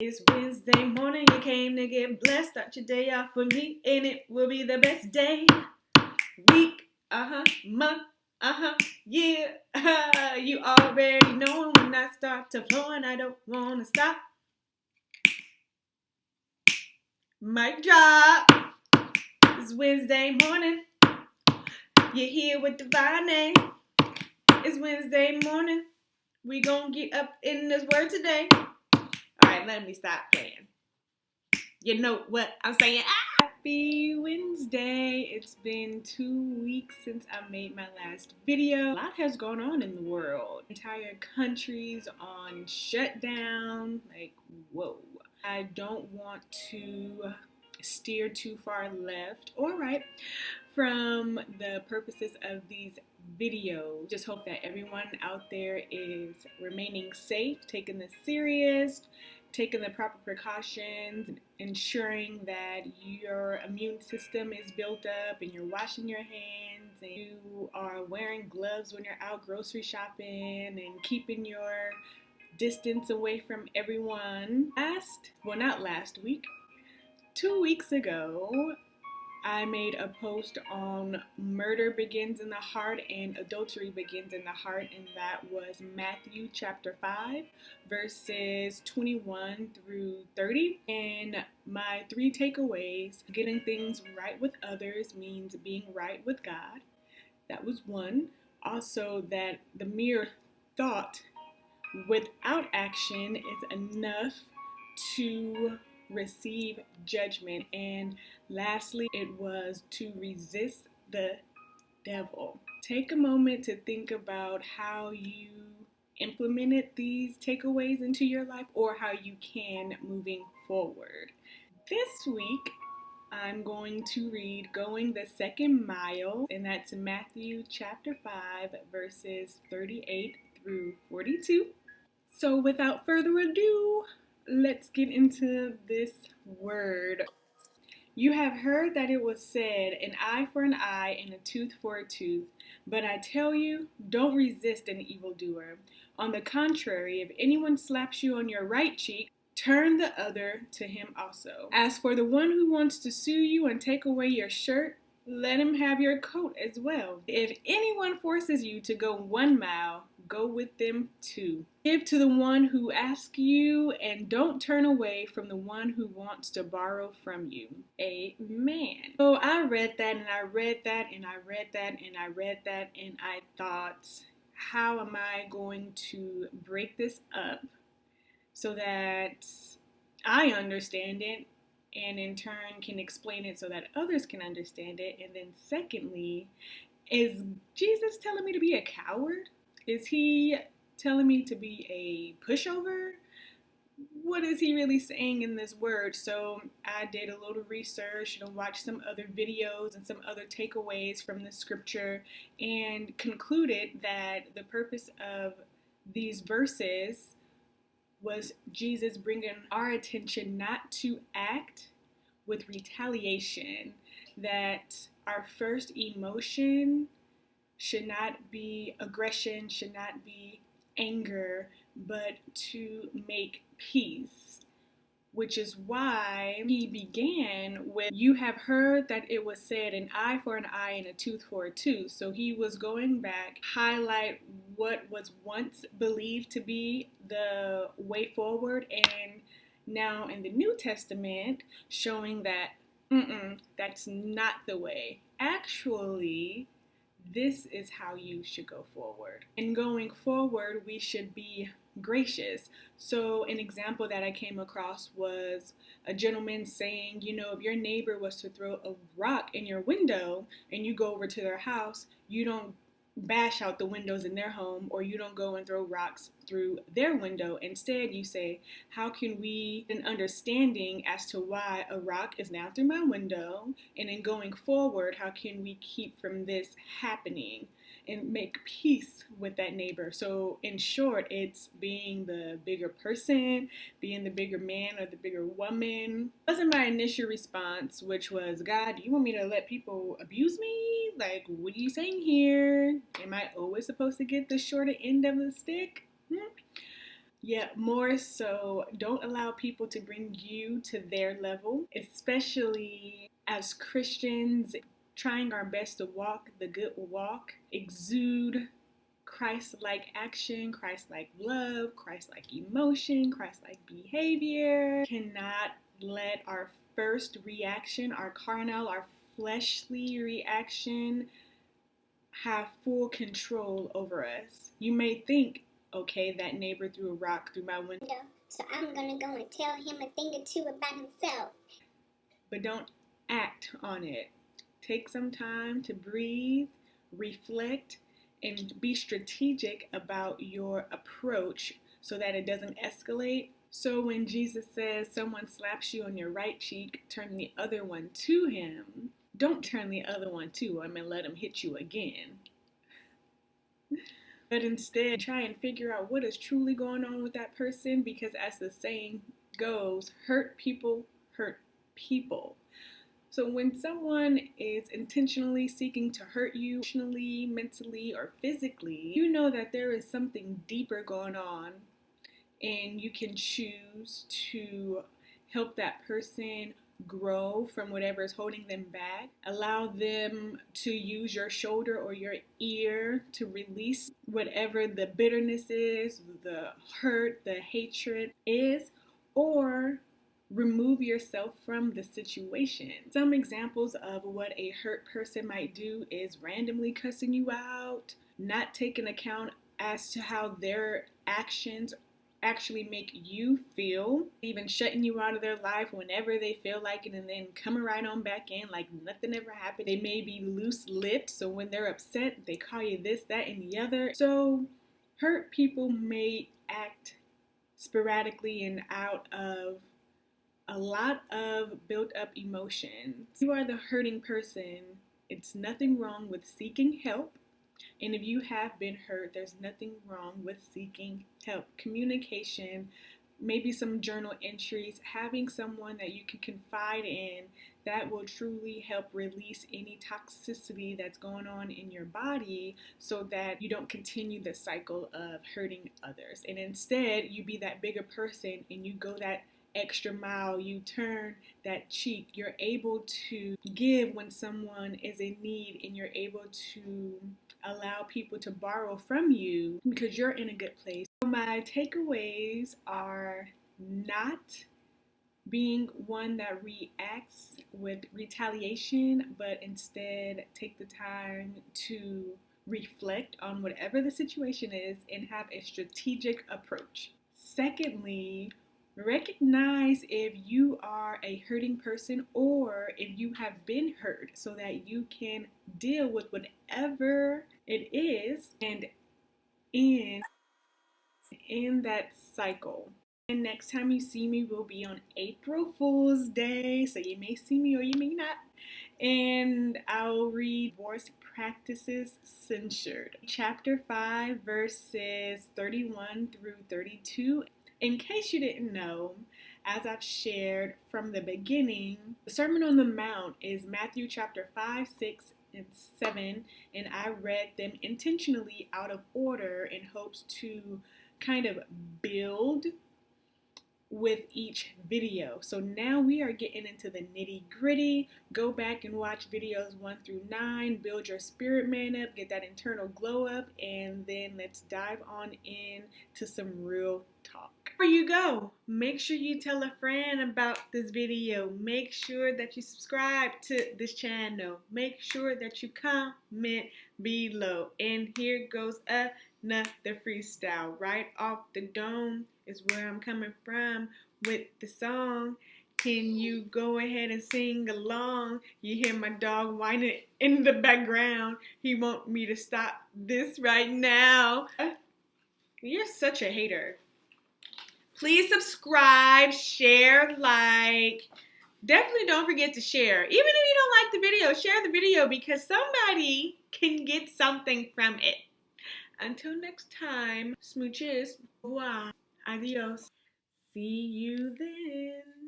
It's Wednesday morning, you came to get blessed. Start your day off with me, and it will be the best day, week, month, year. You already know when I start to flow and I don't want to stop. Mic drop. It's Wednesday morning. You're here with Davone'a. It's Wednesday morning. We gonna get up in this word today. Alright, let me stop playing. You know what I'm saying? Happy Wednesday. It's been 2 weeks since I made my last video. A lot has gone on in the world. Entire countries on shutdown. Like, whoa. I don't want to steer too far left or right from the purposes of these videos. Just hope that everyone out there is remaining safe, taking this serious, taking the proper precautions, ensuring that your immune system is built up and you're washing your hands and you are wearing gloves when you're out grocery shopping and keeping your distance away from everyone. Not last week, 2 weeks ago, I made a post on murder begins in the heart and adultery begins in the heart, and that was Matthew chapter 5, verses 21 through 30. And my 3 takeaways: getting things right with others means being right with God. That was 1. Also, that the mere thought without action is enough to receive judgment. And lastly, it was to resist the devil. Take a moment to think about how you implemented these takeaways into your life or how you can moving forward. This week, I'm going to read Going the Second Mile, and that's Matthew chapter 5, verses 38 through 42. So without further ado, let's get into this word. You have heard that it was said, an eye for an eye and a tooth for a tooth. But I tell you, don't resist an evildoer. On the contrary, if anyone slaps you on your right cheek, turn the other to him also. As for the one who wants to sue you and take away your shirt, let him have your coat as well. If anyone forces you to go 1 mile, go with them 2. Give to the one who asks you, and don't turn away from the one who wants to borrow from you. Amen. So I read that, and I read that, and I read that, and I read that, and I thought, how am I going to break this up so that I understand it, and in turn can explain it so that others can understand it? And then secondly, is Jesus telling me to be a coward? Is he telling me to be a pushover? What is he really saying in this word? So I did a little research and watched some other videos and some other takeaways from the scripture and concluded that the purpose of these verses was Jesus bringing our attention not to act with retaliation, that our first emotion should not be aggression, should not be anger, but to make peace. Which is why he began with, you have heard that it was said, an eye for an eye and a tooth for a tooth. So he was going back, highlight what was once believed to be the way forward, and now in the New Testament, showing that that's not the way. Actually, this is how you should go forward. And going forward, we should be gracious. So an example that I came across was a gentleman saying, if your neighbor was to throw a rock in your window and you go over to their house, you don't bash out the windows in their home, or you don't go and throw rocks through their window. Instead, you say, how can we get an understanding as to why a rock is now through my window, and in going forward, how can we keep from this happening and make peace with that neighbor? So in short, it's being the bigger person, being the bigger man or the bigger woman. It wasn't my initial response, which was, God, do you want me to let people abuse me? Like, what are you saying here? Am I always supposed to get the shorter end of the stick? Yeah, more so, don't allow people to bring you to their level, especially as Christians, trying our best to walk the good walk, exude Christ-like action, Christ-like love, Christ-like emotion, Christ-like behavior. Cannot let our first reaction, our carnal, our fleshly reaction, have full control over us. You may think, okay, that neighbor threw a rock through my window, so I'm gonna go and tell him a thing or two about himself. But don't act on it. Take some time to breathe, reflect, and be strategic about your approach so that it doesn't escalate. So when Jesus says someone slaps you on your right cheek, turn the other one to him. Don't turn the other one to him and let him hit you again. But instead, try and figure out what is truly going on with that person, because as the saying goes, hurt people hurt people. So when someone is intentionally seeking to hurt you emotionally, mentally, or physically, you know that there is something deeper going on, and you can choose to help that person grow from whatever is holding them back. Allow them to use your shoulder or your ear to release whatever the bitterness is, the hurt, the hatred is, or remove yourself from the situation. Some examples of what a hurt person might do is randomly cussing you out, not taking account as to how their actions actually make you feel, even shutting you out of their life whenever they feel like it, and then coming right on back in like nothing ever happened. They may be loose-lipped, so when they're upset, they call you this, that, and the other. So hurt people may act sporadically and out of a lot of built up emotions. You are the hurting person. It's nothing wrong with seeking help. And if you have been hurt, there's nothing wrong with seeking help. Communication, maybe some journal entries, having someone that you can confide in that will truly help release any toxicity that's going on in your body so that you don't continue the cycle of hurting others. And instead, you be that bigger person and you go that extra mile, you turn that cheek, you're able to give when someone is in need, and you're able to allow people to borrow from you because you're in a good place. So my takeaways are not being one that reacts with retaliation, but instead take the time to reflect on whatever the situation is and have a strategic approach. Secondly, recognize if you are a hurting person or if you have been hurt so that you can deal with whatever it is and end that cycle. And next time you see me will be on April Fool's Day, so you may see me or you may not. And I'll read Divorce Practices Censured, Chapter 5, verses 31 through 32. In case you didn't know, as I've shared from the beginning, the Sermon on the Mount is Matthew chapter 5, 6, and 7, and I read them intentionally out of order in hopes to kind of build with each video. So now we are getting into the nitty gritty. Go back and watch videos 1 through 9, build your spirit man up, get that internal glow up, and then let's dive on in to some real talk. Before you go, make sure you tell a friend about this video. Make sure that you subscribe to this channel. Make sure that you comment below. And here goes another freestyle right off the dome is where I'm coming from with the song. Can you go ahead and sing along? You hear my dog whining in the background. He want me to stop this right now. You're such a hater. Please subscribe, share, like. Definitely don't forget to share. Even if you don't like the video, share the video because somebody can get something from it. Until next time, smooches. Au revoir. Adios. See you then.